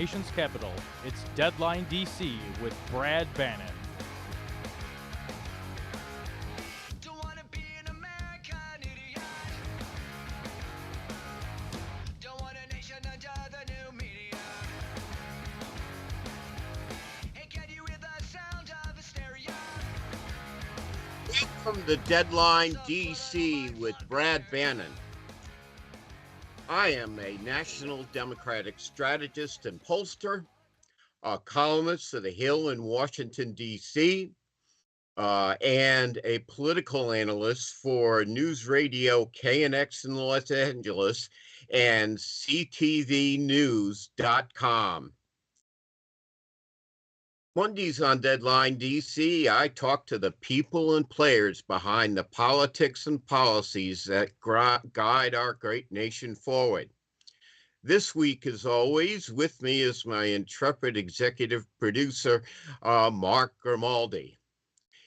nation's capital. It's Deadline DC with Brad Bannon. Welcome to Deadline DC with Brad Bannon. I am a national Democratic strategist and pollster, a columnist for The Hill in Washington, D.C., and a political analyst for News Radio KNX in Los Angeles and CTVnews.com. Mondays on Deadline DC, I talk to the people and players behind the politics and policies that guide our great nation forward. This week, as always, with me is my intrepid executive producer, Mark Grimaldi.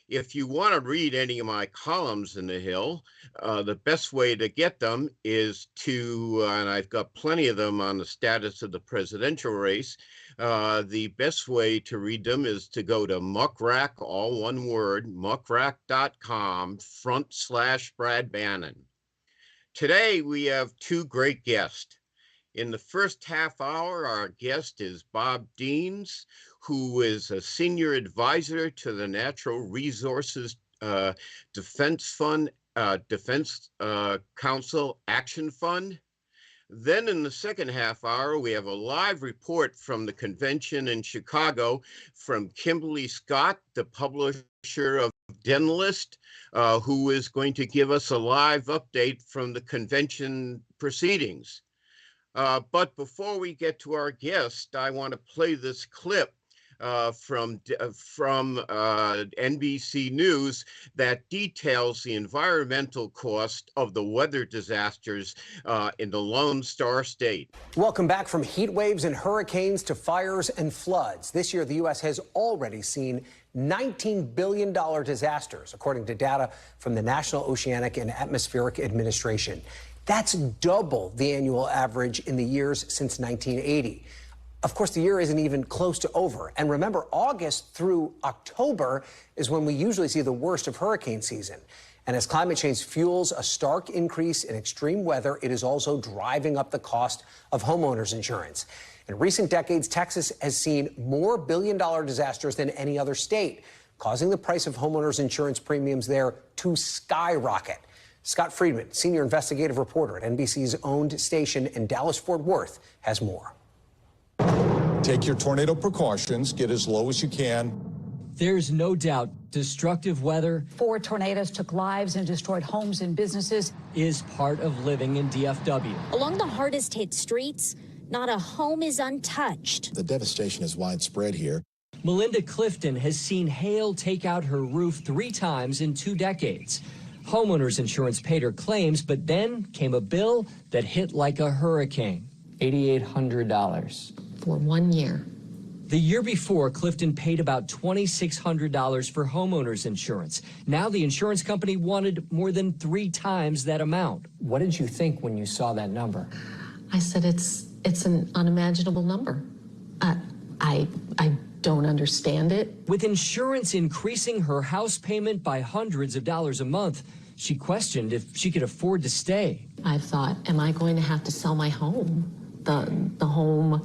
If you want to read any of my columns in The Hill, the best way to get them is to, and I've got plenty of them on the status of the presidential race, the best way to read them is to go to muckrack, all one word, muckrack.com/Brad Bannon. Today, we have two great guests. In the first half hour, our guest is Bob Deans, who is a senior advisor to the Natural Resources Defense Council Action Fund. Then in the second half hour, we have a live report from the convention in Chicago from Kimberly Scott, the publisher of DemList, who is going to give us a live update from the convention proceedings. But before we get to our guest, I want to play this clip from NBC News that details the environmental cost of the weather disasters in the Lone Star State. Welcome back. From heat waves and hurricanes to fires and floods. This year, the U.S. has already seen $19 billion disasters, according to data from the National Oceanic and Atmospheric Administration. That's double the annual average in the years since 1980. Of course, the year isn't even close to over. And remember, August through October is when we usually see the worst of hurricane season. And as climate change fuels a stark increase in extreme weather, it is also driving up the cost of homeowners insurance. In recent decades, Texas has seen more billion-dollar disasters than any other state, causing the price of homeowners insurance premiums there to skyrocket. Scott Friedman, senior investigative reporter at NBC's owned station in Dallas-Fort Worth, has more. Take your tornado precautions, get as low as you can. There's no doubt destructive weather, 4 tornadoes took lives and destroyed homes and businesses, is part of living in DFW. Along the hardest hit streets, not a home is untouched. The devastation is widespread here. Melinda Clifton has seen hail take out her roof 3 times in 2 decades. Homeowners insurance paid her claims, but then came a bill that hit like a hurricane. $8,800. for 1 year. The year before, Clifton paid about $2,600 for homeowners insurance. Now the insurance company wanted more than 3 times that amount. What did you think when you saw that number? I said it's an unimaginable number. I don't understand it. With insurance increasing her house payment by hundreds of dollars a month, she questioned if she could afford to stay. I thought, am I going to have to sell my home? The home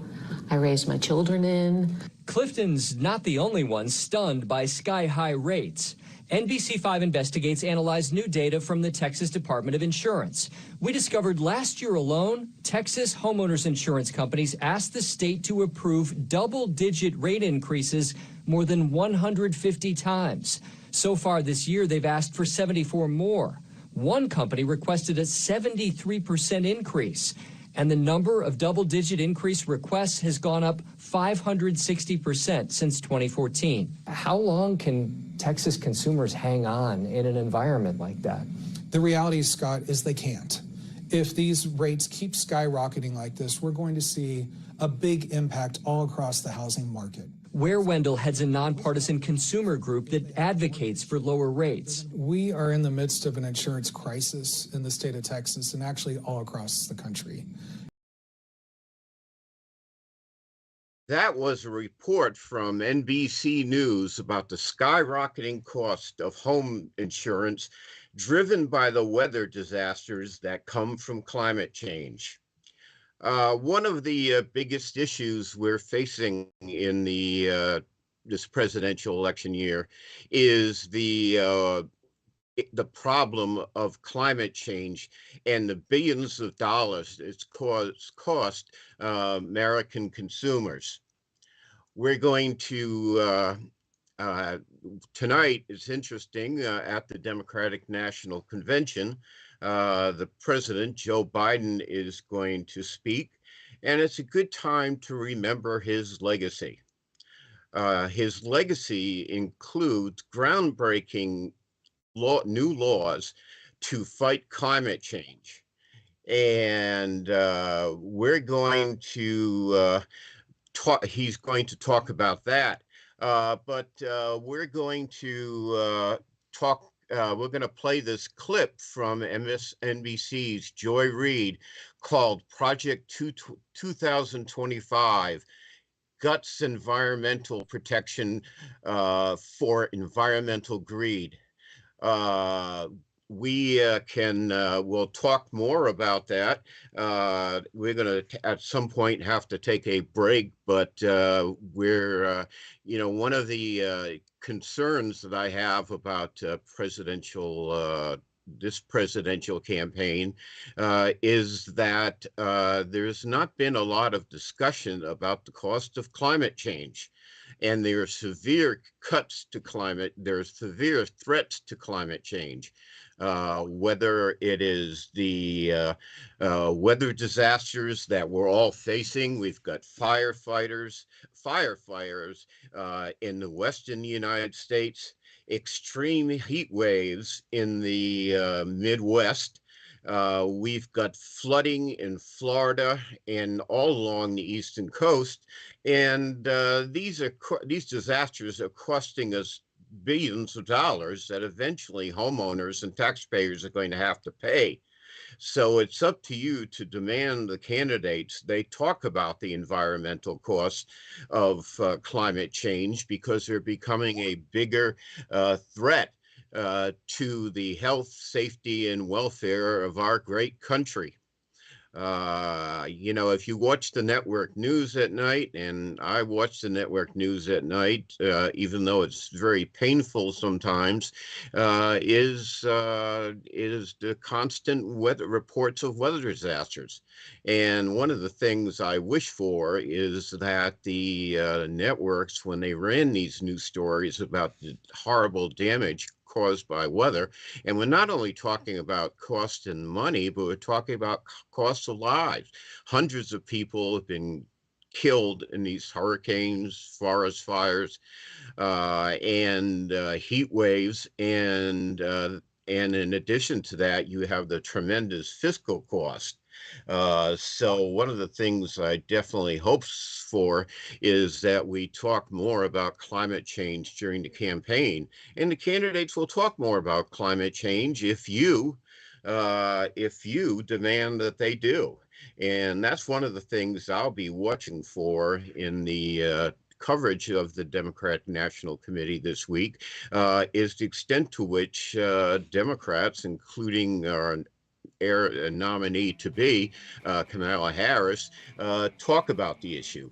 I raised my children in. Clifton's not the only one stunned by sky-high rates. NBC5 Investigates analyzed new data from the Texas Department of Insurance. We discovered last year alone, Texas homeowners insurance companies asked the state to approve double-digit rate increases more than 150 times. So far this year, they've asked for 74 more. One company requested a 73% increase. And the number of double-digit increase requests has gone up 560% since 2014. How long can Texas consumers hang on in an environment like that? The reality, Scott, is they can't. If these rates keep skyrocketing like this, we're going to see a big impact all across the housing market. Ware Wendell heads a nonpartisan consumer group that advocates for lower rates. We are in the midst of an insurance crisis in the state of Texas and actually all across the country. That was a report from NBC News about the skyrocketing cost of home insurance driven by the weather disasters that come from climate change. One of the biggest issues we're facing in this presidential election year is the problem of climate change and the billions of dollars it's cost American consumers. We're going to tonight, it's interesting, at the Democratic National Convention, the president, Joe Biden, is going to speak, and it's a good time to remember his legacy. His legacy includes groundbreaking new laws to fight climate change. And we're going to he's going to talk about that. But we're going to we're going to play this clip from MSNBC's Joy Reid called Project 2025, Guts Environmental Protection for Environmental Greed. We'll talk more about that. We're going to, at some point, have to take a break, but we're, one of the concerns that I have about this presidential campaign is that there's not been a lot of discussion about the cost of climate change. And there are severe cuts to climate, there are severe threats to climate change. Whether it is the weather disasters that we're all facing, we've got firefighters in the western United States, extreme heat waves in the Midwest. We've got flooding in Florida and all along the eastern coast, and these disasters are costing us billions of dollars that eventually homeowners and taxpayers are going to have to pay. So it's up to you to demand the candidates they talk about the environmental costs of climate change, because they're becoming a bigger threat to the health, safety, and welfare of our great country. If you watch the network news at night, and I watch the network news at night, even though it's very painful sometimes, is the constant weather reports of weather disasters. And one of the things I wish for is that the networks, when they ran these news stories about the horrible damage caused by weather, and we're not only talking about cost and money, but we're talking about cost of lives. Hundreds of people have been killed in these hurricanes, forest fires, and heat waves, and in addition to that, you have the tremendous fiscal cost. So one of the things I definitely hope for is that we talk more about climate change during the campaign, and the candidates will talk more about climate change if you demand that they do. And that's one of the things I'll be watching for in the coverage of the Democratic National Committee this week, is the extent to which Democrats, including our nominee to be, Kamala Harris, talk about the issue.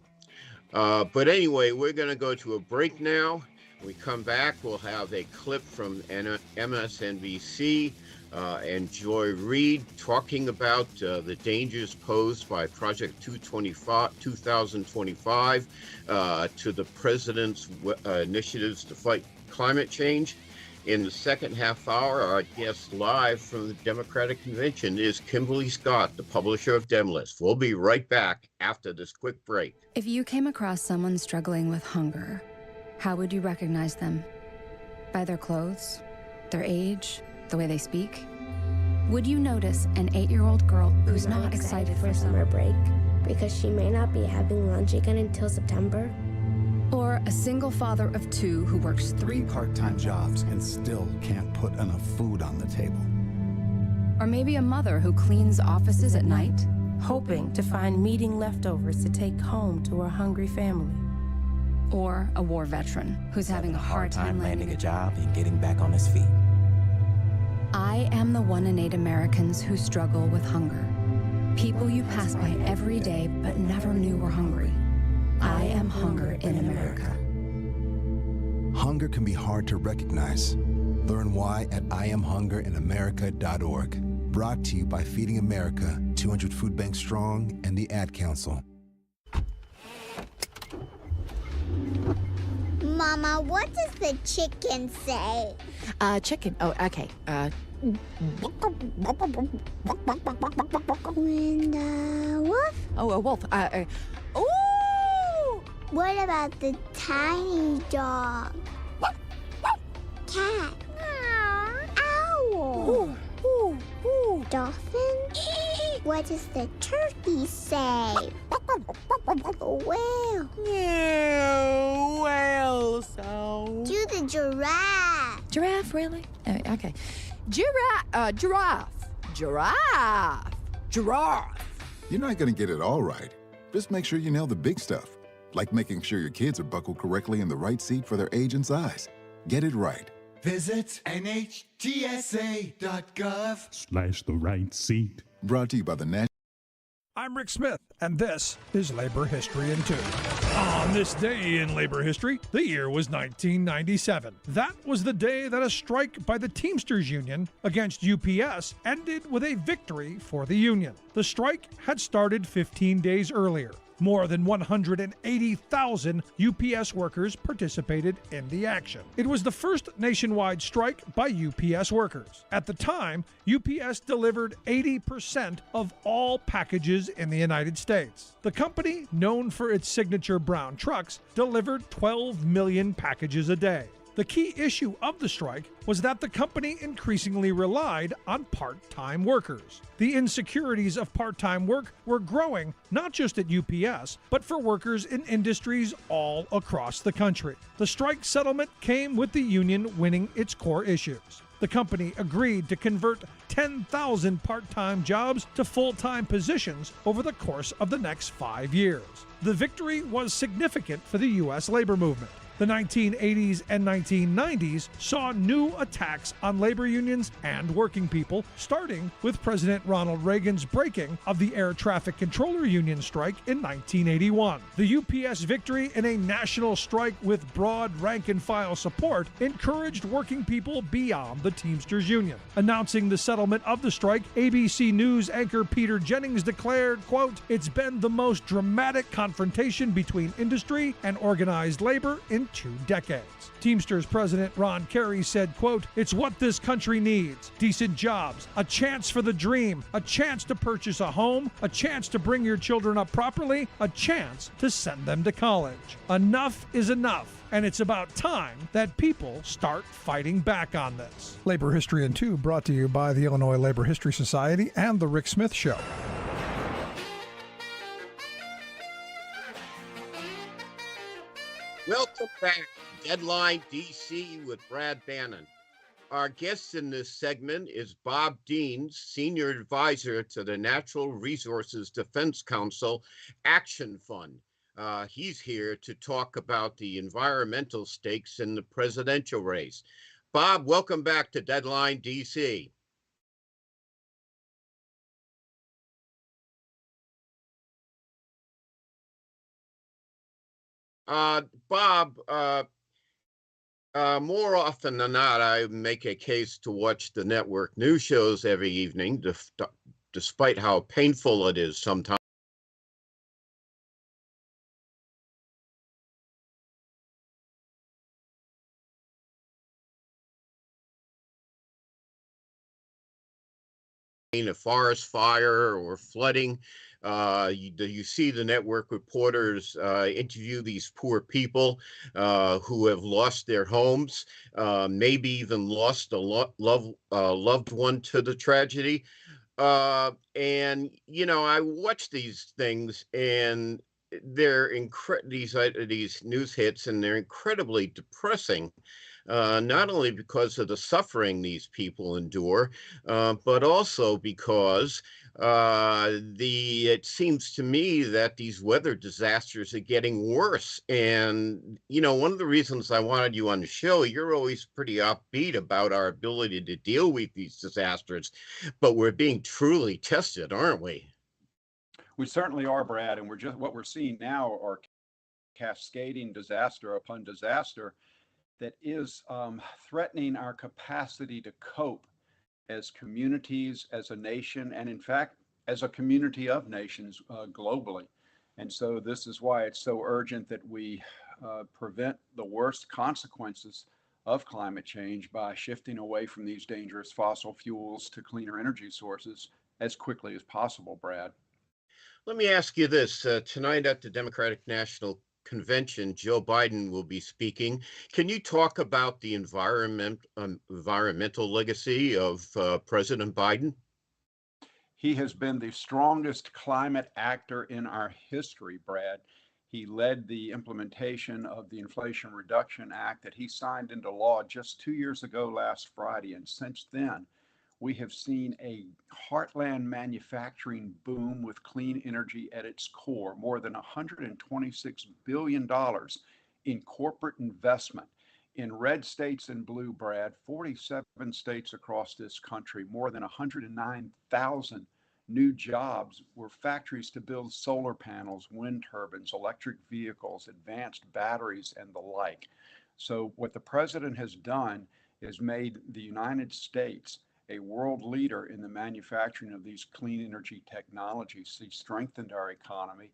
But anyway, we're going to go to a break now. When we come back, we'll have a clip from MSNBC and Joy Reid talking about the dangers posed by Project 2025 to the president's initiatives to fight climate change. In the second half hour, our guest live from the Democratic Convention is Kimberly Scott, the publisher of DemList. We'll be right back after this quick break. If you came across someone struggling with hunger, how would you recognize them? By their clothes, their age, the way they speak? Would you notice an 8-year-old girl who's not excited for summer break because she may not be having lunch again until September? Or a single father of 2 who works 3 part-time jobs and still can't put enough food on the table? Or maybe a mother who cleans offices at night hoping to find meeting leftovers to take home to her hungry family. Or a war veteran who's having a hard time landing a job and getting back on his feet. I am the 1 in 8 Americans who struggle with hunger. People you pass by every day but never knew were hungry. I am hunger in America. Hunger can be hard to recognize. Learn why at IamHungerInAmerica.org. Brought to you by Feeding America, 200 Food Banks Strong, and the Ad Council. Mama, what does the chicken say? Chicken. Oh, okay. And the wolf? Oh, a wolf. Ooh! What about the tiny dog? Cat? Owl? Dolphin? What does the turkey say? Whale? Yeah, whale sound. Do the giraffe. Giraffe, really? Okay. Giraffe. Giraffe. You're not going to get it all right. Just make sure you nail the big stuff, like making sure your kids are buckled correctly in the right seat for their age and size. Get it right. Visit NHTSA.gov/the right seat. Brought to you by the National. I'm Rick Smith, and this is Labor History in 2. On this day in labor history, the year was 1997. That was the day that a strike by the Teamsters Union against UPS ended with a victory for the union. The strike had started 15 days earlier. More than 180,000 UPS workers participated in the action. It was the first nationwide strike by UPS workers. At the time, UPS delivered 80% of all packages in the United States. The company, known for its signature brown trucks, delivered 12 million packages a day. The key issue of the strike was that the company increasingly relied on part-time workers. The insecurities of part-time work were growing not just at UPS, but for workers in industries all across the country. The strike settlement came with the union winning its core issues. The company agreed to convert 10,000 part-time jobs to full-time positions over the course of the next 5 years. The victory was significant for the U.S. labor movement. The 1980s and 1990s saw new attacks on labor unions and working people, starting with President Ronald Reagan's breaking of the Air Traffic Controller Union strike in 1981. The UPS victory in a national strike with broad rank-and-file support encouraged working people beyond the Teamsters Union. Announcing the settlement of the strike, ABC News anchor Peter Jennings declared, quote, "It's been the most dramatic confrontation between industry and organized labor in 2 decades. Teamsters President Ron Carey said, quote, "It's what this country needs. Decent jobs, a chance for the dream, a chance to purchase a home, a chance to bring your children up properly, a chance to send them to college. Enough is enough, and it's about time that people start fighting back on this." Labor History in 2 brought to you by the Illinois Labor History Society and The Rick Smith Show. Welcome back to Deadline DC with Brad Bannon. Our guest in this segment is Bob Deans, Senior Advisor to the Natural Resources Defense Council Action Fund. He's here to talk about the environmental stakes in the presidential race. Bob, welcome back to Deadline DC. Bob, more often than not, I make a case to watch the network news shows every evening, despite how painful it is sometimes. A forest fire or flooding. You see the network reporters interview these poor people who have lost their homes, maybe even lost a loved one to the tragedy. And, you know, I watch these things and they're these news hits, and they're incredibly depressing. Not only because of the suffering these people endure, but also because It seems to me that these weather disasters are getting worse. And, one of the reasons I wanted you on the show, you're always pretty upbeat about our ability to deal with these disasters, but we're being truly tested, aren't we? We certainly are, Brad, and what we're seeing now are cascading disaster upon disaster that is threatening our capacity to cope as communities, as a nation, and in fact, as a community of nations globally. And so this is why it's so urgent that we prevent the worst consequences of climate change by shifting away from these dangerous fossil fuels to cleaner energy sources as quickly as possible, Brad. Let me ask you this. Tonight at the Democratic National Convention, Joe Biden will be speaking. Can you talk about the environmental legacy of President Biden? He has been the strongest climate actor in our history, Brad. He led the implementation of the Inflation Reduction Act that he signed into law just 2 years ago last Friday. And since then, we have seen a heartland manufacturing boom with clean energy at its core, more than $126 billion in corporate investment in red states and blue, Brad, 47 states across this country, more than 109,000 new jobs were factories to build solar panels, wind turbines, electric vehicles, advanced batteries, and the like. So what the president has done is made the United States a world leader in the manufacturing of these clean energy technologies. He strengthened our economy,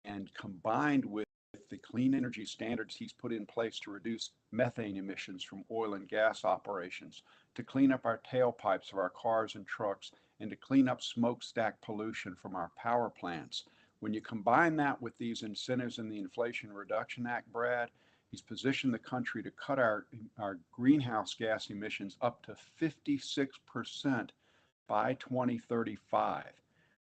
and combined with the clean energy standards he's put in place to reduce methane emissions from oil and gas operations, to clean up our tailpipes of our cars and trucks, and to clean up smokestack pollution from our power plants. When you combine that with these incentives in the Inflation Reduction Act, Brad, he's positioned the country to cut our greenhouse gas emissions up to 56% by 2035.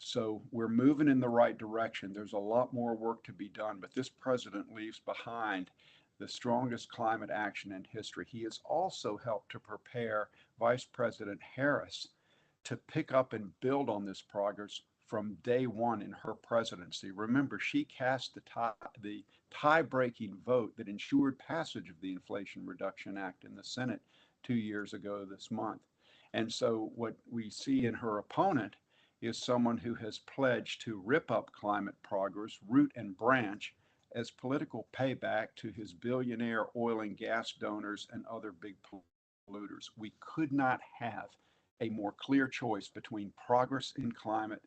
So we're moving in the right direction. There's a lot more work to be done, but this president leaves behind the strongest climate action in history. He has also helped to prepare Vice President Harris to pick up and build on this progress from day one in her presidency. Remember, she cast the tie-breaking vote that ensured passage of the Inflation Reduction Act in the Senate 2 years ago this month. And so what we see in her opponent is someone who has pledged to rip up climate progress, root and branch, as political payback to his billionaire oil and gas donors and other big polluters. We could not have a more clear choice between progress in climate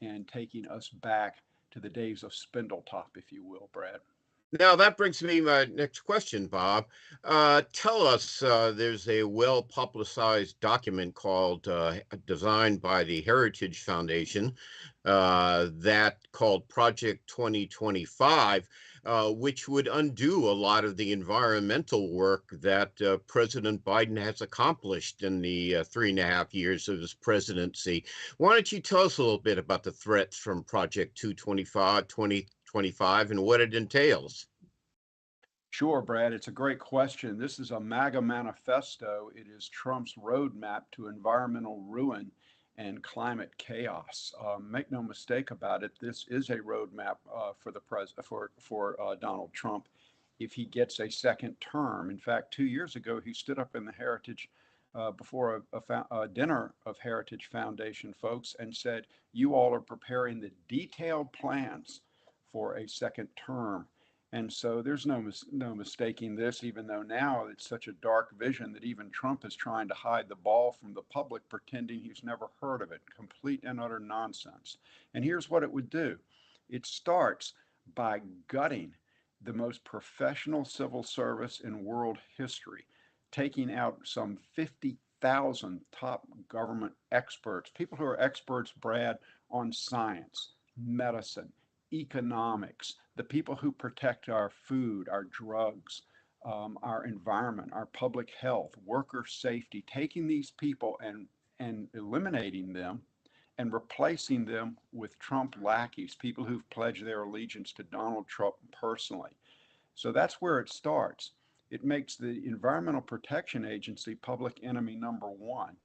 and taking us back to the days of Spindletop, if you will, Brad. Now, that brings me to my next question, Bob. Tell us, there's a well-publicized document called, designed by the Heritage Foundation, that called Project 2025, which would undo a lot of the environmental work that President Biden has accomplished in the 3.5 years of his presidency. Why don't you tell us a little bit about the threats from Project 2025 and what it entails? Sure, Brad. It's a great question. This is a MAGA manifesto. It is Trump's roadmap to environmental ruin and climate chaos. Make no mistake about it. This is a roadmap for Donald Trump if he gets a second term. In fact, 2 years ago, he stood up in the Heritage before a dinner of Heritage Foundation folks and said, "You all are preparing the detailed plans for a second term." And so there's no mistaking this, even though now it's such a dark vision that even Trump is trying to hide the ball from the public, pretending he's never heard of it. Complete and utter nonsense. And here's what it would do. It starts by gutting the most professional civil service in world history, taking out some 50,000 top government experts, people who are experts, Brad, on science, medicine, economics, the people who protect our food, our drugs, our environment, our public health, worker safety, taking these people and eliminating them and replacing them with Trump lackeys, people who've pledged their allegiance to Donald Trump personally. So that's where it starts. It makes the Environmental Protection Agency public enemy number one.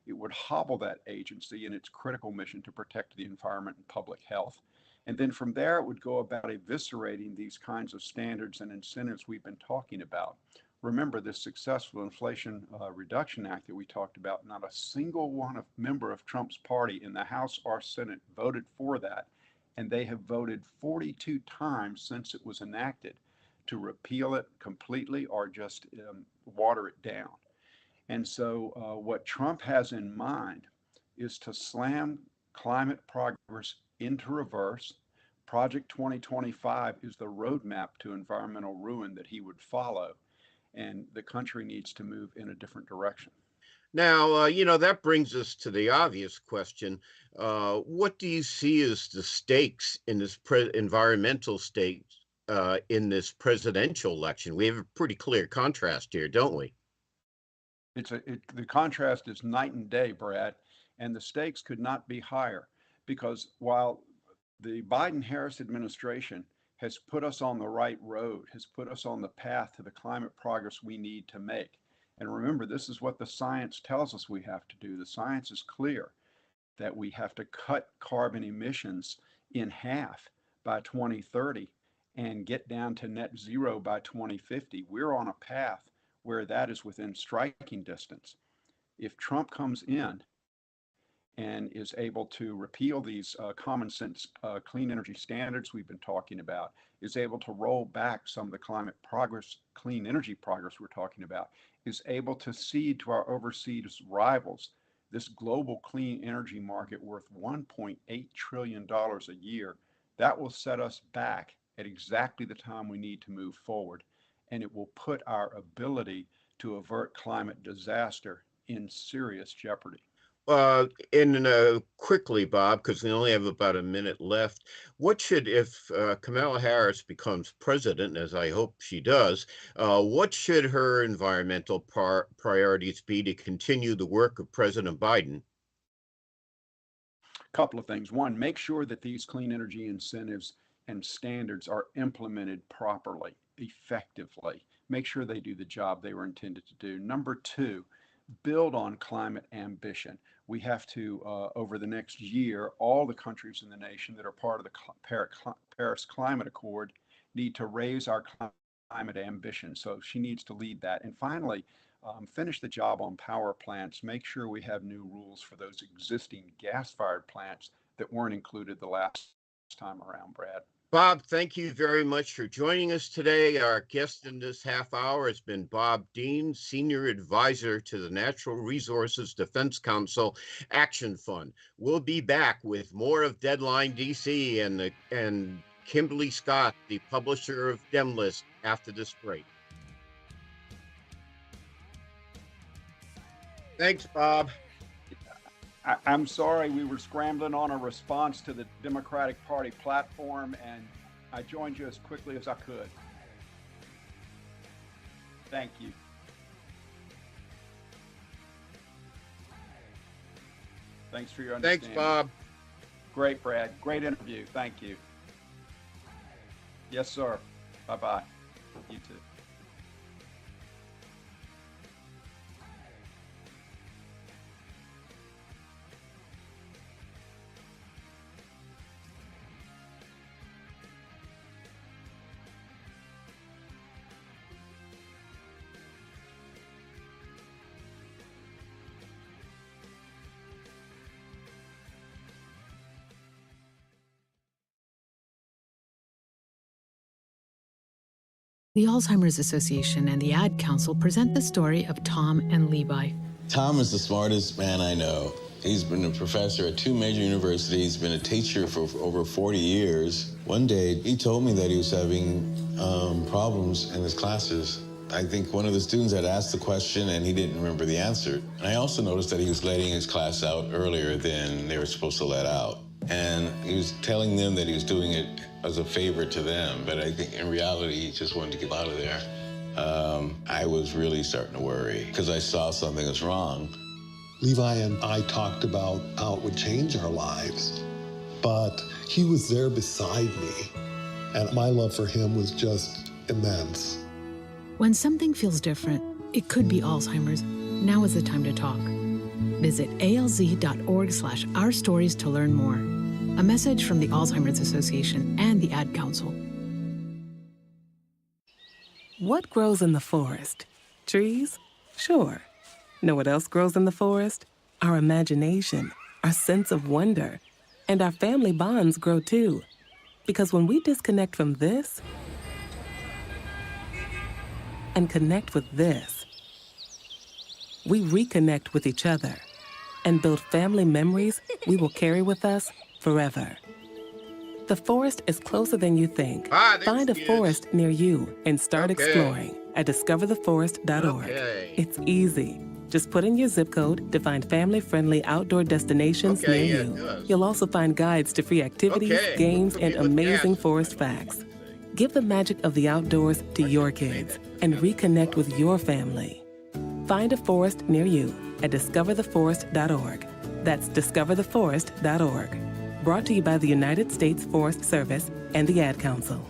it would hobble that agency in its critical mission to protect the environment and public health. And then from there, it would go about eviscerating these kinds of standards and incentives we've been talking about. Remember, this successful Inflation Reduction Act that we talked about, not a single member of Trump's party in the House or Senate voted for that. And they have voted 42 times since it was enacted to repeal it completely or just water it down. And so what Trump has in mind is to slam climate progress into reverse. Project 2025 is the roadmap to environmental ruin that he would follow. And the country needs to move in a different direction. Now, that brings us to the obvious question. What do you see as the stakes in this environmental stakes in this presidential election? We have a pretty clear contrast here, don't we? The contrast is night and day, Brad, and the stakes could not be higher, because while the Biden-Harris administration has put us on the right road, has put us on the path to the climate progress we need to make. And remember, this is what the science tells us we have to do. The science is clear that we have to cut carbon emissions in half by 2030 and get down to net zero by 2050. We're on a path where that is within striking distance. If Trump comes in and is able to repeal these common sense clean energy standards we've been talking about, is able to roll back some of the climate progress, clean energy progress we're talking about, is able to cede to our overseas rivals this global clean energy market worth $1.8 trillion a year, that will set us back at exactly the time we need to move forward. And it will put our ability to avert climate disaster in serious jeopardy. Quickly, Bob, because we only have about a minute left, if Kamala Harris becomes president, as I hope she does, what should her environmental priorities be to continue the work of President Biden? A couple of things. One, make sure that these clean energy incentives and standards are implemented properly, effectively. Make sure they do the job they were intended to do. Number two, build on climate ambition. We have to, over the next year, all the countries in the nation that are part of the Paris Climate Accord need to raise our climate ambition. So she needs to lead that. And finally, finish the job on power plants. Make sure we have new rules for those existing gas-fired plants that weren't included the last time around, Brad. Bob, thank you very much for joining us today. Our guest in this half hour has been Bob Dean, Senior Advisor to the Natural Resources Defense Council Action Fund. We'll be back with more of Deadline DC and Kimberly Scott, the publisher of DemList, after this break. Thanks, Bob. I'm sorry we were scrambling on a response to the Democratic Party platform, and I joined you as quickly as I could. Thank you. Thanks for your understanding. Thanks, Bob. Great, Brad. Great interview. Thank you. Yes, sir. Bye-bye. You too. The Alzheimer's Association and the Ad Council present the story of Tom and Levi. Tom is the smartest man I know. He's been a professor at 2 major universities, been a teacher for over 40 years. One day, he told me that he was having problems in his classes. I think one of the students had asked the question and he didn't remember the answer. And I also noticed that he was letting his class out earlier than they were supposed to let out. And he was telling them that he was doing it as a favor to them, but I think in reality, he just wanted to get out of there. I was really starting to worry because I saw something was wrong. Levi and I talked about how it would change our lives, but he was there beside me, and my love for him was just immense. When something feels different, it could be Alzheimer's. Now is the time to talk. Visit alz.org/ourstories to learn more. A message from the Alzheimer's Association and the Ad Council. What grows in the forest? Trees? Sure. Know what else grows in the forest? Our imagination, our sense of wonder, and our family bonds grow too. Because when we disconnect from this and connect with this, we reconnect with each other and build family memories we will carry with us forever. The forest is closer than you think. Find a forest near you and start exploring at discovertheforest.org. It's easy. Just put in your zip code to find family-friendly outdoor destinations near you. You'll also find guides to free activities, games, and amazing forest facts. Give the magic of the outdoors to your kids and reconnect with your family. Find a forest near you at discovertheforest.org. That's discovertheforest.org. Brought to you by the United States Forest Service and the Ad Council.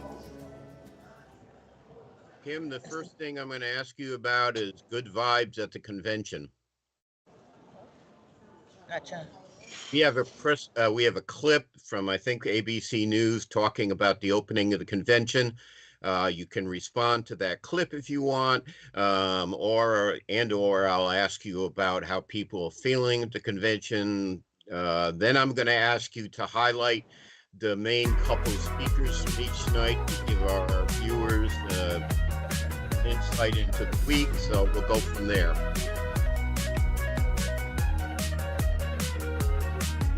Kim, the first thing I'm going to ask you about is good vibes at the convention. Gotcha. We have a clip from, I think, ABC News talking about the opening of the convention. You can respond to that clip if you want, or I'll ask you about how people are feeling at the convention. Then I'm going to ask you to highlight the main couple speakers from each night to give our viewers insight into the week. So we'll go from there.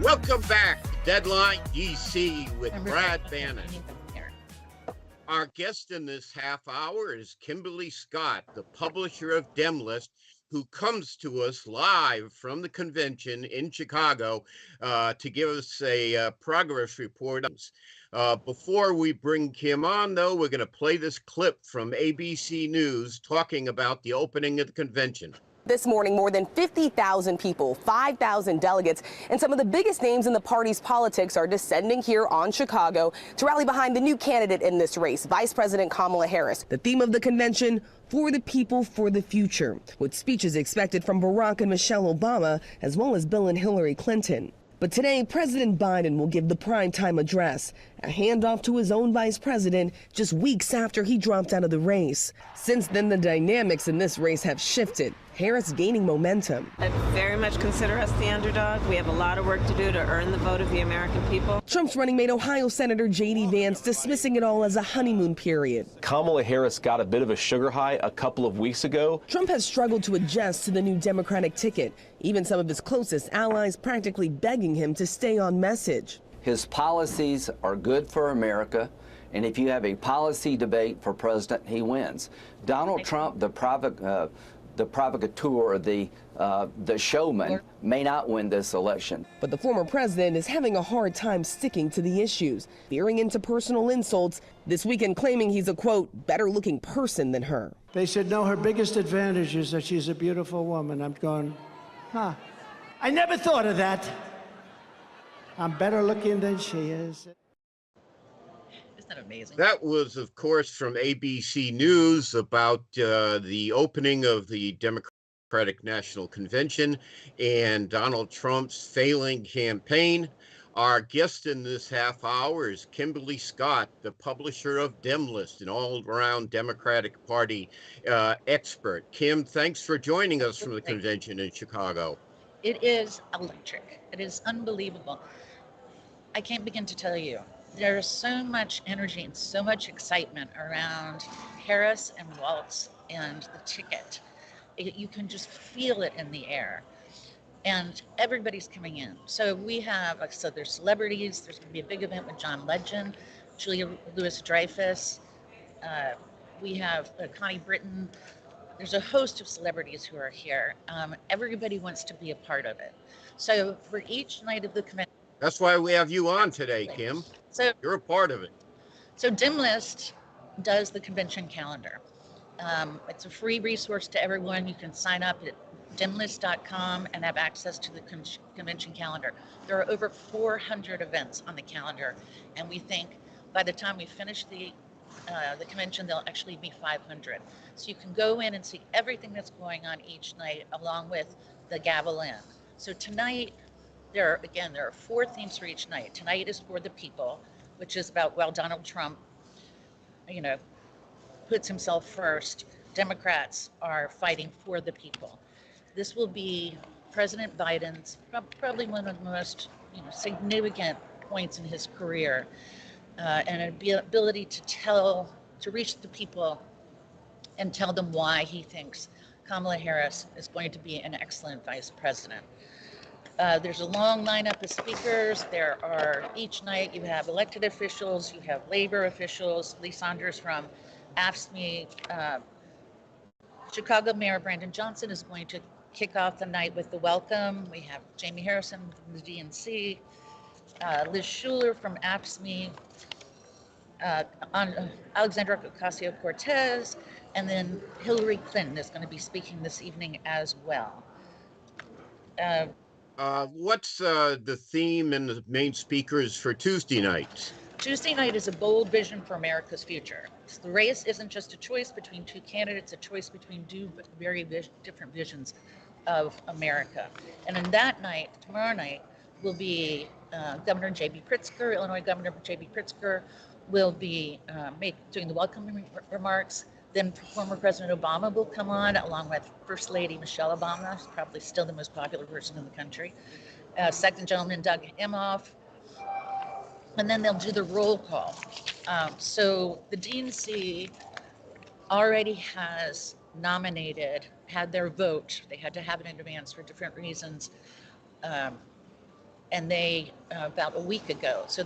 Welcome back to Deadline DC with Brad Bannon. Our guest in this half hour is Kimberly Scott, the publisher of DemList, who comes to us live from the convention in Chicago to give us a progress report. Before we bring Kim on, though, we're going to play this clip from ABC News talking about the opening of the convention. This morning, more than 50,000 people, 5,000 delegates, and some of the biggest names in the party's politics are descending here on Chicago to rally behind the new candidate in this race, Vice President Kamala Harris. The theme of the convention, for the people, for the future, with speeches expected from Barack and Michelle Obama, as well as Bill and Hillary Clinton. But today, President Biden will give the primetime address, a handoff to his own vice president just weeks after he dropped out of the race. Since then, the dynamics in this race have shifted, Harris gaining momentum. I very much consider us the underdog. We have a lot of work to do to earn the vote of the American people. Trump's running mate Ohio Senator J.D. Vance dismissing it all as a honeymoon period. Kamala Harris got a bit of a sugar high a couple of weeks ago. Trump has struggled to adjust to the new Democratic ticket, even some of his closest allies practically begging him to stay on message. His policies are good for America, and if you have a policy debate for president, he wins. Donald Trump, the provocateur, the showman, may not win this election. But the former president is having a hard time sticking to the issues, veering into personal insults, this weekend claiming he's a, quote, better-looking person than her. They said, no, her biggest advantage is that she's a beautiful woman. I'm going, huh, I never thought of that. I'm better looking than she is. Isn't that amazing? That was, of course, from ABC News about the opening of the Democratic National Convention and Donald Trump's failing campaign. Our guest in this half hour is Kimberly Scott, the publisher of DemList, an all-around Democratic Party expert. Kim, thanks for joining us from the convention in Chicago. It is electric. It is unbelievable. I can't begin to tell you. There's so much energy and so much excitement around Harris and Walz and the ticket. You can just feel it in the air. And everybody's coming in. So we have, like I said, there's celebrities. There's going to be a big event with John Legend, Julia Louis-Dreyfus. We have Connie Britton. There's a host of celebrities who are here. Everybody wants to be a part of it. So for each night of the convention. That's why we have you on today, Kim. So you're a part of it. So DemList does the convention calendar. It's a free resource to everyone. You can sign up at DemList.com and have access to the convention calendar. There are over 400 events on the calendar, and we think by the time we finish the convention, there'll actually be 500. So you can go in and see everything that's going on each night, along with the gavel in. So tonight, there are 4 themes for each night. Tonight is for the people, which is about, well, Donald Trump, puts himself first. Democrats are fighting for the people. This will be President Biden's probably one of the most significant points in his career, and an ability to reach the people and tell them why he thinks Kamala Harris is going to be an excellent vice president. There's a long lineup of speakers. Each night you have elected officials, you have labor officials. Lee Saunders from AFSCME, Chicago Mayor Brandon Johnson is going to kick off the night with the welcome. We have Jamie Harrison from the DNC, Liz Shuler from AFSCME, Alexandra Ocasio-Cortez, and then Hillary Clinton is going to be speaking this evening as well. What's the theme and the main speakers for Tuesday night? Tuesday night is a bold vision for America's future. So the race isn't just a choice between 2 candidates, a choice between 2 very different visions of America. And in that night, tomorrow night, will be Governor J.B. Pritzker, Illinois Governor J.B. Pritzker, will be doing the welcoming remarks. Then former President Obama will come on, along with First Lady Michelle Obama, probably still the most popular person in the country. Second Gentleman Doug Emhoff. And then they'll do the roll call. So the DNC already has had their vote. They had to have it in advance for different reasons. And they, about a week ago. So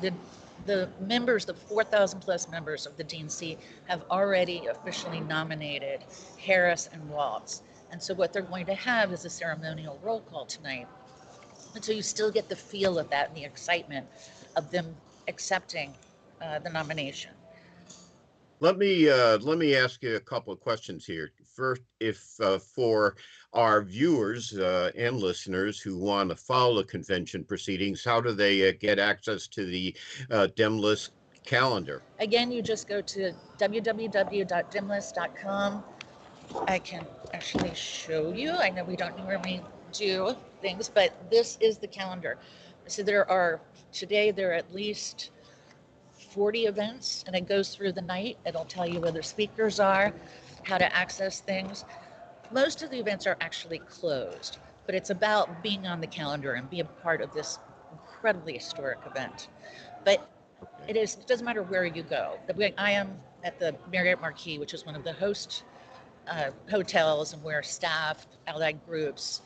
the members, the 4,000 plus members of the DNC have already officially nominated Harris and Walz. And so what they're going to have is a ceremonial roll call tonight. And so you still get the feel of that and the excitement of them accepting the nomination. Let me ask you a couple of questions here. First, if for our viewers and listeners who want to follow the convention proceedings, how do they get access to the DemList calendar? Again, you just go to www.demlist.com. I can actually show you. I know we don't normally do things, but this is the calendar. So today there are at least 40 events, and it goes through the night. It'll tell you where the speakers are, how to access things. Most of the events are actually closed, but it's about being on the calendar and be a part of this incredibly historic event. But it doesn't matter where you go. I am at the Marriott Marquis, which is one of the host hotels, and where staff, allied groups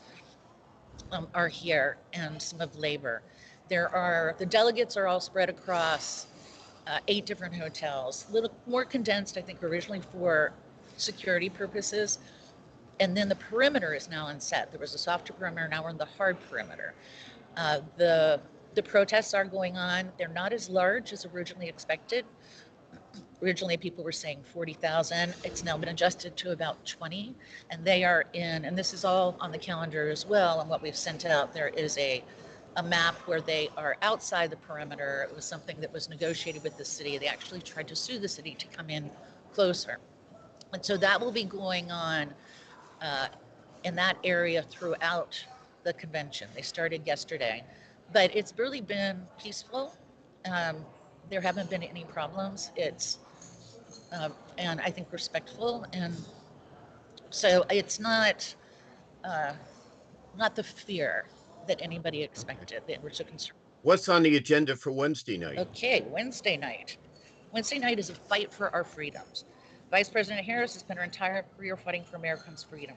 are here, and some of labor. The delegates are all spread across 8 different hotels, a little more condensed, I think, originally for security purposes. And then the perimeter is now unset. There was a softer perimeter, now we're in the hard perimeter. The protests are going on. They're not as large as originally expected. Originally, people were saying 40,000. It's now been adjusted to about 20. And they are and this is all on the calendar as well. And what we've sent out, there is a map where they are outside the perimeter. It was something that was negotiated with the city. They actually tried to sue the city to come in closer. And so that will be going on in that area throughout the convention. They started yesterday, but it's really been peaceful. There haven't been any problems. It's and I think respectful, and so it's not the fear that anybody expected that we're so concerned. What's on the agenda for Wednesday night? Okay, Wednesday night. Wednesday night is a fight for our freedoms. Vice President Harris has spent her entire career fighting for Americans' freedom.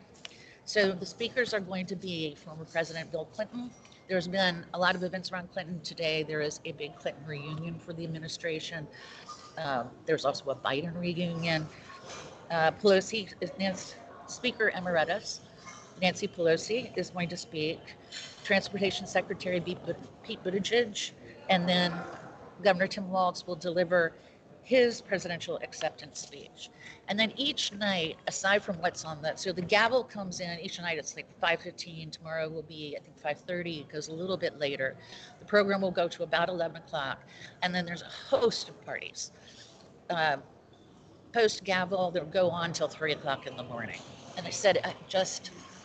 So the speakers are going to be former President Bill Clinton. There's been a lot of events around Clinton today. There is a big Clinton reunion for the administration. There's also a Biden reunion. Pelosi is Speaker Emeritus. Nancy Pelosi is going to speak. Transportation Secretary Pete Buttigieg, and then Governor Tim Walz will deliver his presidential acceptance speech. And then each night, aside from what's on so the gavel comes in each night. It's like 5:15. Tomorrow will be, I think, 5:30. It goes a little bit later. The program will go to about 11 o'clock. And then there's a host of parties. Post gavel, they'll go on till 3 o'clock in the morning. And I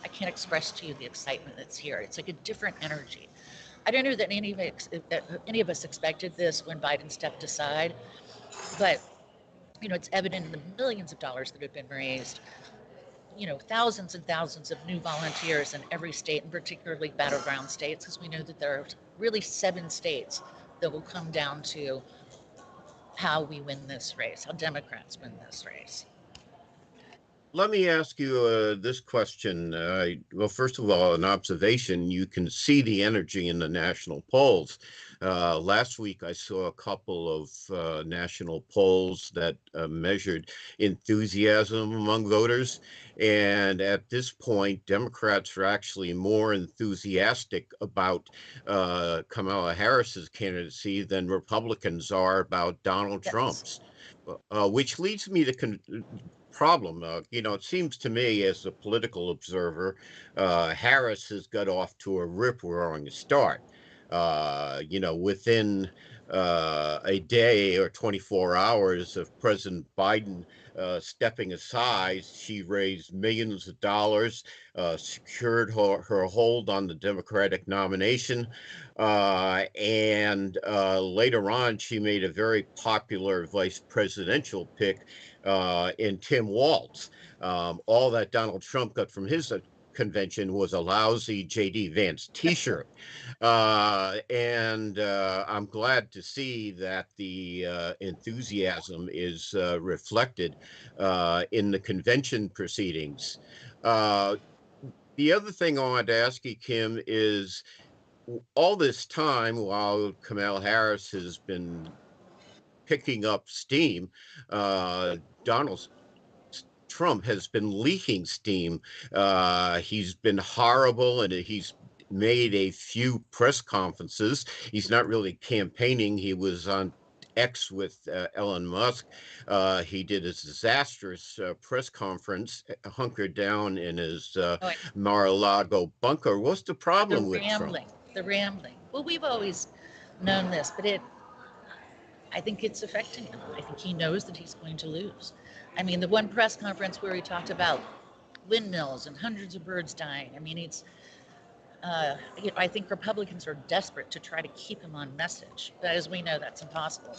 I can't express to you the excitement that's here. It's like a different energy. I don't know that any of us expected this when Biden stepped aside, but it's evident in the millions of dollars that have been raised. Thousands and thousands of new volunteers in every state, and particularly battleground states, because we know that there are really 7 states that will come down to how we win this race, how Democrats win this race. Let me ask you this question. Well, first of all, an observation. You can see the energy in the national polls. Last week, I saw a couple of national polls that measured enthusiasm among voters. And at this point, Democrats are actually more enthusiastic about Kamala Harris's candidacy than Republicans are about Donald Trump's, which leads me to problem. It seems to me as a political observer, Harris has got off to a rip-roaring start. Within a day or 24 hours of President Biden stepping aside, she raised millions of dollars, secured her hold on the Democratic nomination, and later on, she made a very popular vice presidential pick in Tim Walz. All that Donald Trump got from his convention was a lousy J.D. Vance T-shirt. And I'm glad to see that the enthusiasm is reflected in the convention proceedings. The other thing I wanted to ask you, Kim, is all this time while Kamala Harris has been picking up steam, Donald Trump has been leaking steam. He's been horrible, and he's made a few press conferences. He's not really campaigning. He was on X with Elon Musk. He did a disastrous press conference, hunkered down in his Mar-a-Lago bunker. What's the problem with Trump? The rambling. Well, we've always known this, but I think it's affecting him. I think he knows that he's going to lose. I mean, the one press conference where he talked about windmills and hundreds of birds dying. I mean, I think Republicans are desperate to try to keep him on message, but as we know, that's impossible.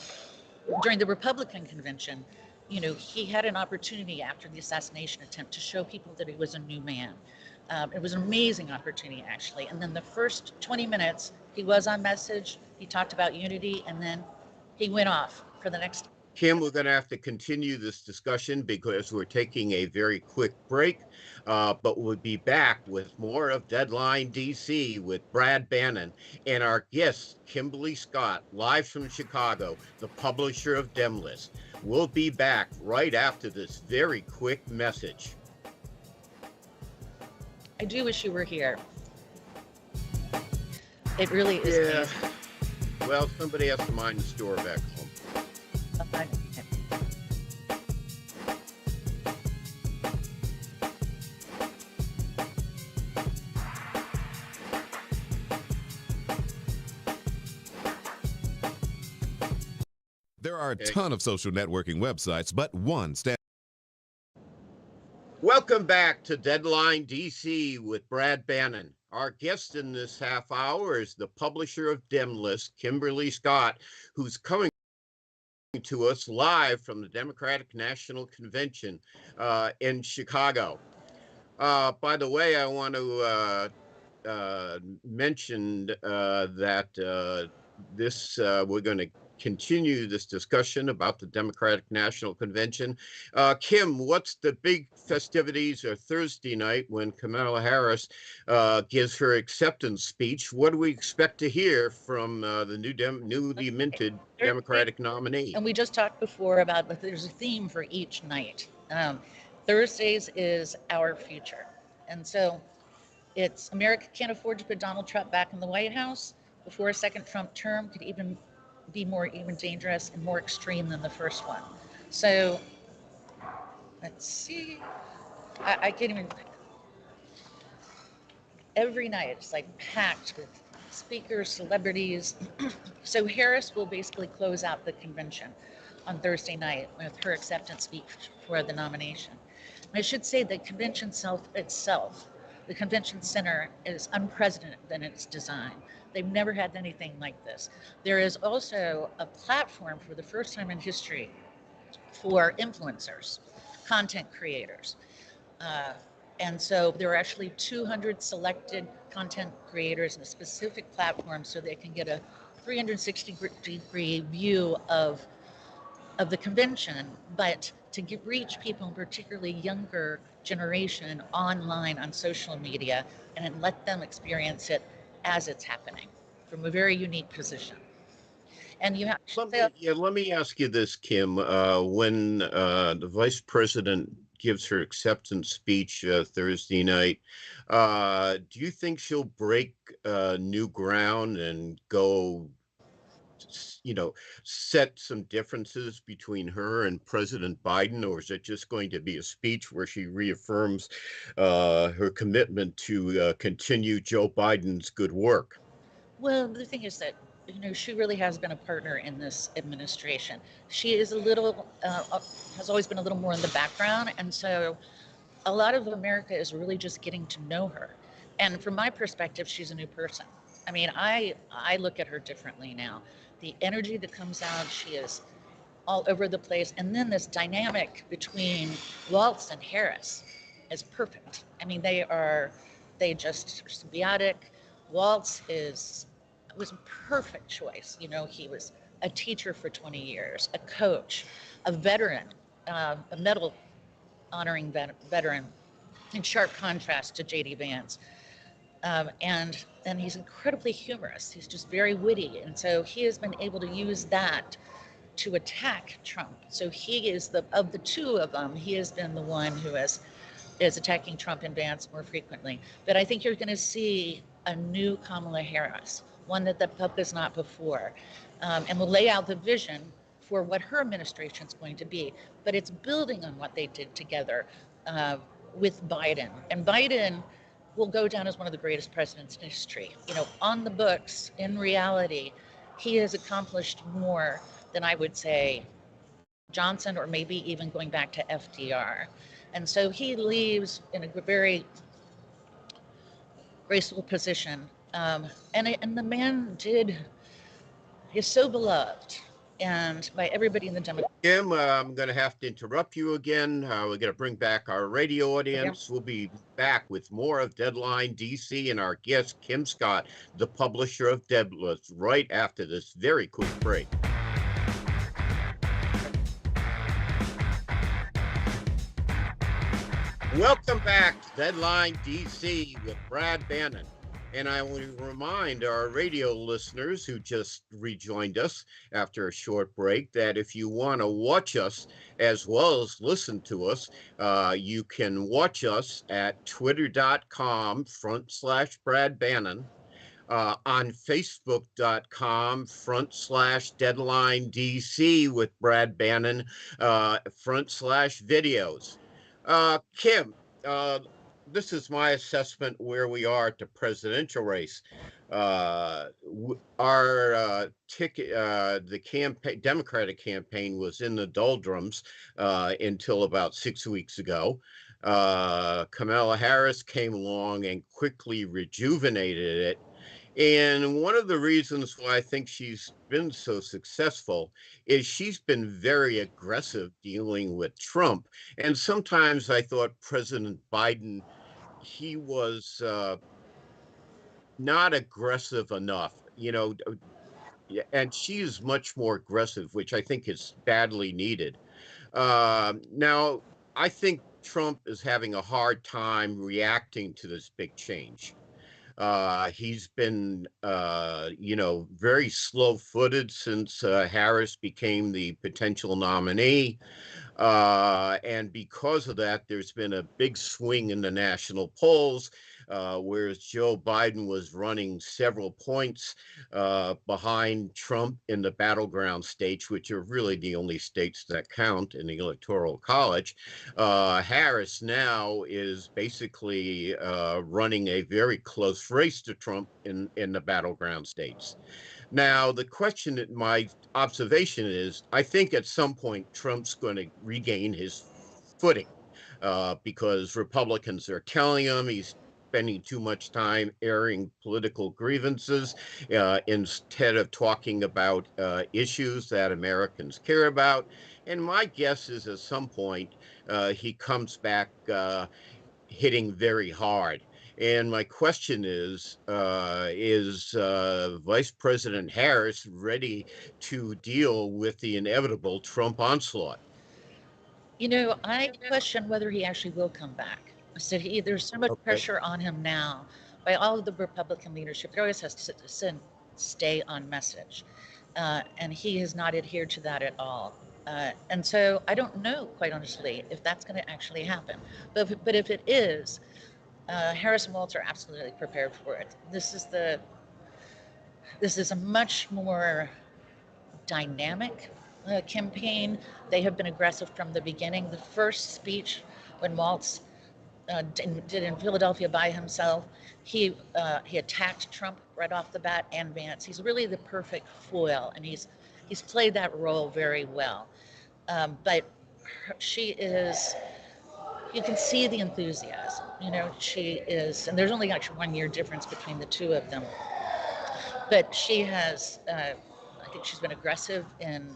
During the Republican convention, he had an opportunity after the assassination attempt to show people that he was a new man. It was an amazing opportunity, actually. And then the first 20 minutes, he was on message. He talked about unity, and then he went off for the next. Kim, we're going to have to continue this discussion because we're taking a very quick break, but we'll be back with more of Deadline DC with Brad Bannon and our guest, Kimberly Scott, live from Chicago, the publisher of DemList. We'll be back right after this very quick message. I do wish you were here. It really is amazing. Well, somebody has to mind the store back home. There are a ton of social networking websites, but one stands. Welcome back to Deadline DC with Brad Bannon. Our guest in this half hour is the publisher of DemList, Kimberly Scott, who's coming to us live from the Democratic National Convention in Chicago. By the way, I want to mention that we're going to continue this discussion about the Democratic National Convention. Kim, what's the big festivities or Thursday night when Kamala Harris gives her acceptance speech? What do we expect to hear from the newly minted Democratic nominee? And we just talked before about that there's a theme for each night. Thursdays is our future. And so it's America can't afford to put Donald Trump back in the White House before a second Trump term could even be more dangerous and more extreme than the first one. So let's see. I can't even. Every night it's like packed with speakers, celebrities. So Harris will basically close out the convention on Thursday night with her acceptance speech for the nomination. I should say the convention itself The convention center is unprecedented in its design. They've never had anything like this. There is also a platform for the first time in history for influencers, content creators. And so there are actually 200 selected content creators in a specific platform so they can get a 360-degree view of the convention, but to reach people, particularly younger generation, online on social media, and let them experience it as it's happening from a very unique position. And you have let me ask you this, Kim. When the vice president gives her acceptance speech Thursday night, do you think she'll break new ground and go, set some differences between her and President Biden, or is it just going to be a speech where she reaffirms her commitment to continue Joe Biden's good work? Well, the thing is that, she really has been a partner in this administration. She is has always been a little more in the background. And so a lot of America is really just getting to know her. And from my perspective, she's a new person. I mean, I look at her differently now. The energy that comes out, she is all over the place. And then this dynamic between Waltz and Harris is perfect. I mean, they just are symbiotic. Waltz was a perfect choice. He was a teacher for 20 years, a coach, a veteran, a medal honoring veteran, in sharp contrast to J.D. Vance. And he's incredibly humorous. He's just very witty. And so he has been able to use that to attack Trump. So he is of the two of them, he has been the one who is attacking Trump and Vance more frequently. But I think you're going to see a new Kamala Harris, one that the pub is not before, and will lay out the vision for what her administration is going to be. But it's building on what they did together with Biden. And Biden will go down as one of the greatest presidents in history. On the books, in reality, he has accomplished more than, I would say, Johnson, or maybe even going back to FDR. And so he leaves in a very graceful position. And the man is so beloved, and by everybody in the Democratic. Kim, I'm going to have to interrupt you again. We're going to bring back our radio audience. Okay. We'll be back with more of Deadline DC and our guest, Kim Scott, the publisher of DemList, right after this very quick break. Welcome back to Deadline DC with Brad Bannon. And I want to remind our radio listeners who just rejoined us after a short break that if you want to watch us as well as listen to us, you can watch us at twitter.com/Brad Bannon, on facebook.com/Deadline DC with Brad Bannon, /videos. Kim, this is my assessment where we are at the presidential race. Our ticket, the Democratic campaign was in the doldrums until about 6 weeks ago. Kamala Harris came along and quickly rejuvenated it. And one of the reasons why I think she's been so successful is she's been very aggressive dealing with Trump. And sometimes I thought President Biden, he was not aggressive enough, and she is much more aggressive, which I think is badly needed. Now, I think Trump is having a hard time reacting to this big change. He's been, very slow-footed since Harris became the potential nominee. And because of that, there's been a big swing in the national polls, whereas Joe Biden was running several points behind Trump in the battleground states, which are really the only states that count in the Electoral College. Harris now is basically running a very close race to Trump in the battleground states. Now, the question, my observation is, I think at some point Trump's going to regain his footing because Republicans are telling him he's spending too much time airing political grievances instead of talking about issues that Americans care about. And my guess is at some point he comes back hitting very hard. And my question is Vice President Harris ready to deal with the inevitable Trump onslaught? You know, I question whether he actually will come back. So there's so much pressure on him now by all of the Republican leadership. He always has to stay on message. And he has not adhered to that at all. And so I don't know, quite honestly, if that's going to actually happen. But if it is, Harris and Walz are absolutely prepared for it. This is a much more dynamic campaign. They have been aggressive from the beginning. The first speech when Walz did in Philadelphia by himself, he attacked Trump right off the bat and Vance. He's really the perfect foil, and he's played that role very well. But she is, you can see the enthusiasm. You know, she is, and there's only actually 1 year difference between the two of them. But she has, I think she's been aggressive in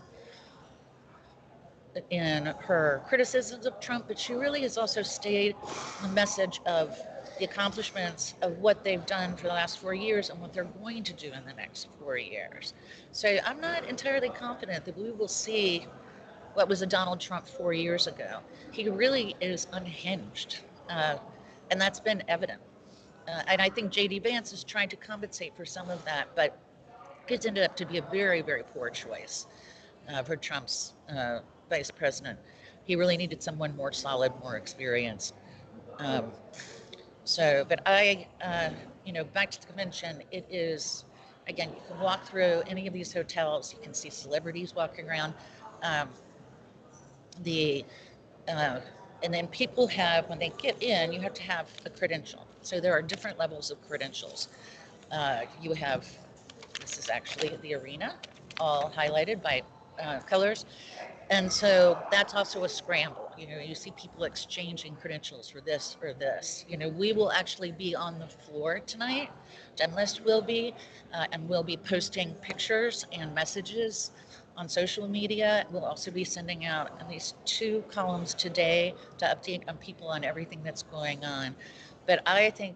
her criticisms of Trump, but she really has also stayed the message of the accomplishments of what they've done for the last 4 years and what they're going to do in the next 4 years. So I'm not entirely confident that we will see what was a Donald Trump 4 years ago. He really is unhinged, and that's been evident. And I think J.D. Vance is trying to compensate for some of that, but it's ended up to be a very, very poor choice for Trump's vice president. He really needed someone more solid, more experienced. But back to the convention, it is, again, you can walk through any of these hotels, you can see celebrities walking around. And then people have, when they get in, you have to have a credential. So there are different levels of credentials. You have, this is actually the arena, all highlighted by colors. And so that's also a scramble. You know, you see people exchanging credentials for this or this. You know, we will actually be on the floor tonight. DemList will be, and we'll be posting pictures and messages on social media. We'll also be sending out at least 2 columns today to update on people on everything that's going on. But I think,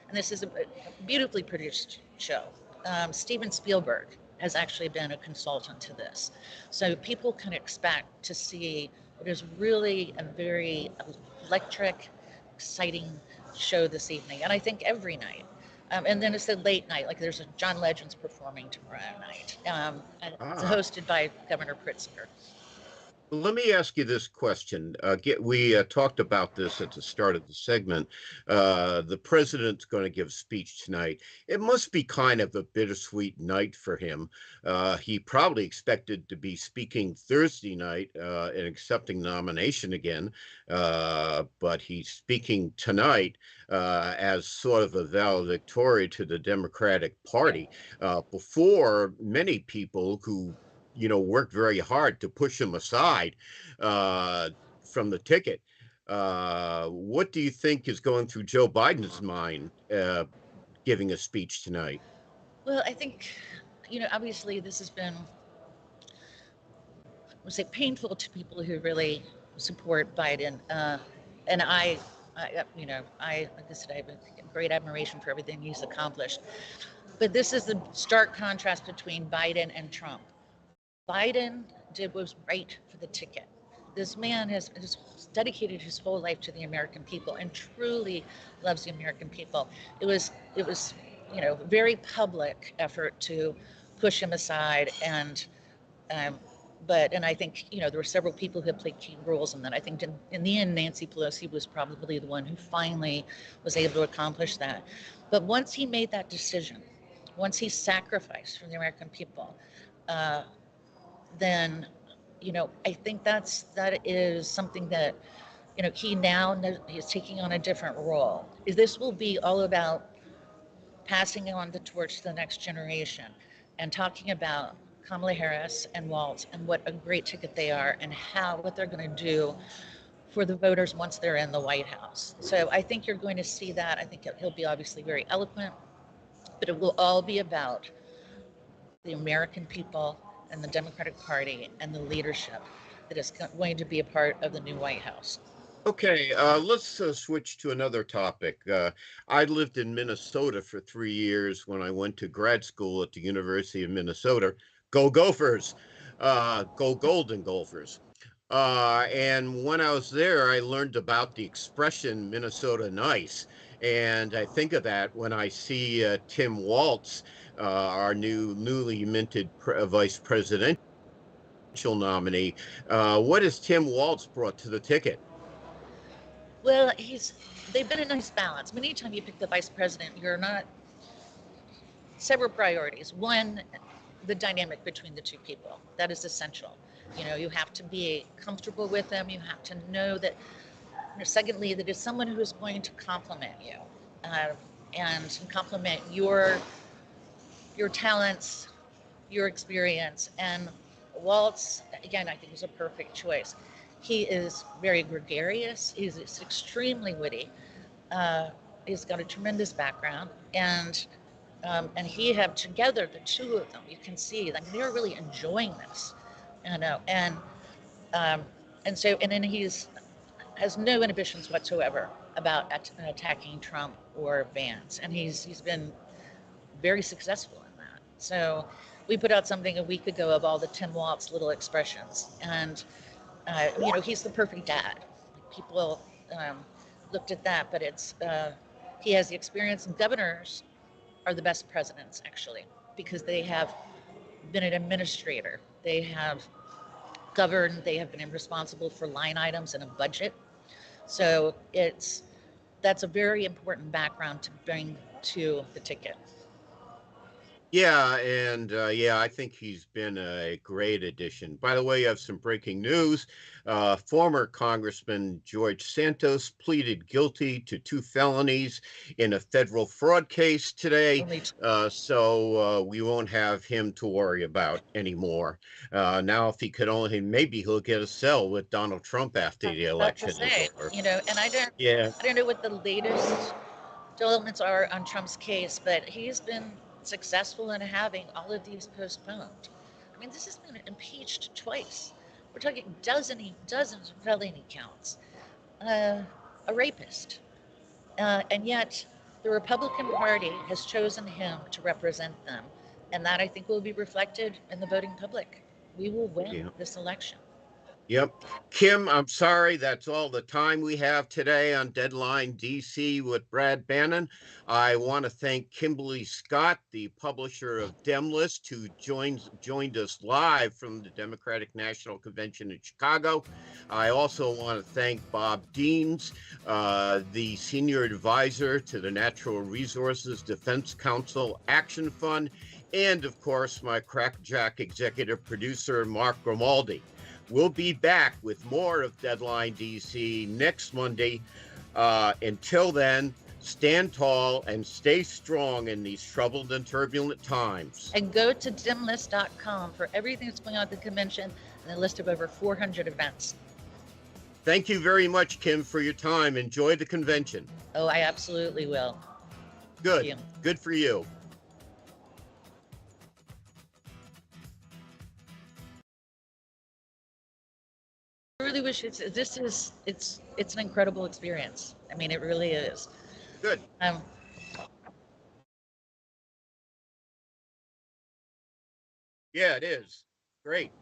and this is a beautifully produced show, Steven Spielberg has actually been a consultant to this. So people can expect to see what is really a very electric, exciting show this evening. And I think every night. And then it's a late night, like there's a John Legend's performing tomorrow night. It's hosted by Governor Pritzker. Let me ask you this question. We talked about this at the start of the segment. The president's going to give a speech tonight. It must be kind of a bittersweet night for him. He probably expected to be speaking Thursday night and accepting nomination again, but he's speaking tonight as sort of a valedictorian to the Democratic Party before many people who worked very hard to push him aside from the ticket. What do you think is going through Joe Biden's mind giving a speech tonight? Well, I think, obviously this has been, I say, painful to people who really support Biden. And I, like I said, I have a great admiration for everything he's accomplished. But this is the stark contrast between Biden and Trump. Biden was right for the ticket. This man has dedicated his whole life to the American people and truly loves the American people. It was very public effort to push him aside, and I think there were several people who had played key roles in that. I think in the end, Nancy Pelosi was probably the one who finally was able to accomplish that. But once he made that decision, once he sacrificed for the American people, then, I think that is something that, he now knows he's taking on a different role. This will be all about passing on the torch to the next generation and talking about Kamala Harris and Walz and what a great ticket they are and what they're going to do for the voters once they're in the White House. So I think you're going to see that. I think he'll be obviously very eloquent, but it will all be about the American people and the Democratic Party and the leadership that is going to be a part of the new White House. Okay, let's switch to another topic. I lived in Minnesota for 3 years when I went to grad school at the University of Minnesota. Go Gophers! Go Golden Gophers! And when I was there, I learned about the expression Minnesota nice. And I think of that when I see Tim Walz, our newly minted vice presidential nominee. What has Tim Walz brought to the ticket? Well, they've been a nice balance. Anytime you pick the vice president, you're not several priorities. One, the dynamic between the two people. That is essential. You know, you have to be comfortable with them. You have to know that, secondly, that it's someone who is going to compliment you and compliment your talents, your experience. And Walz, again, I think is a perfect choice. He is very gregarious. He's extremely witty. He's got a tremendous background, and he have together, the two of them, you can see like they're really enjoying this, you know, and then has no inhibitions whatsoever about attacking Trump or Vance, and he's been very successful in that. So we put out something a week ago of all the Tim Walz little expressions, and you know, he's the perfect dad. People looked at that, but he has the experience, and governors are the best presidents, actually, because they have been an administrator. They have governed, they have been responsible for line items in a budget. So that's a very important background to bring to the ticket. Yeah, and I think he's been a great addition. By the way, you have some breaking news. Former Congressman George Santos pleaded guilty to 2 felonies in a federal fraud case today. So we won't have him to worry about anymore. Now, if he could only, maybe he'll get a cell with Donald Trump after the election is over. You know, and I don't know what the latest developments are on Trump's case, but he's been successful in having all of these postponed. I mean, this has been impeached twice. We're talking dozens of felony counts. A rapist. And yet the Republican Party has chosen him to represent them. And that, I think, will be reflected in the voting public. We will win this election. Yep. Kim, I'm sorry, that's all the time we have today on Deadline DC with Brad Bannon. I want to thank Kimberly Scott, the publisher of DemList, who joined us live from the Democratic National Convention in Chicago. I also want to thank Bob Deans, the senior advisor to the Natural Resources Defense Council Action Fund, and of course, my crackjack executive producer, Mark Grimaldi. We'll be back with more of Deadline DC next Monday. Until then, stand tall and stay strong in these troubled and turbulent times. And go to DemList.com for everything that's going on at the convention and a list of over 400 events. Thank you very much, Kim, for your time. Enjoy the convention. Oh, I absolutely will. Good. Good for you. I really wish it's an incredible experience. I mean, it really is. Good. Yeah, it is. Great.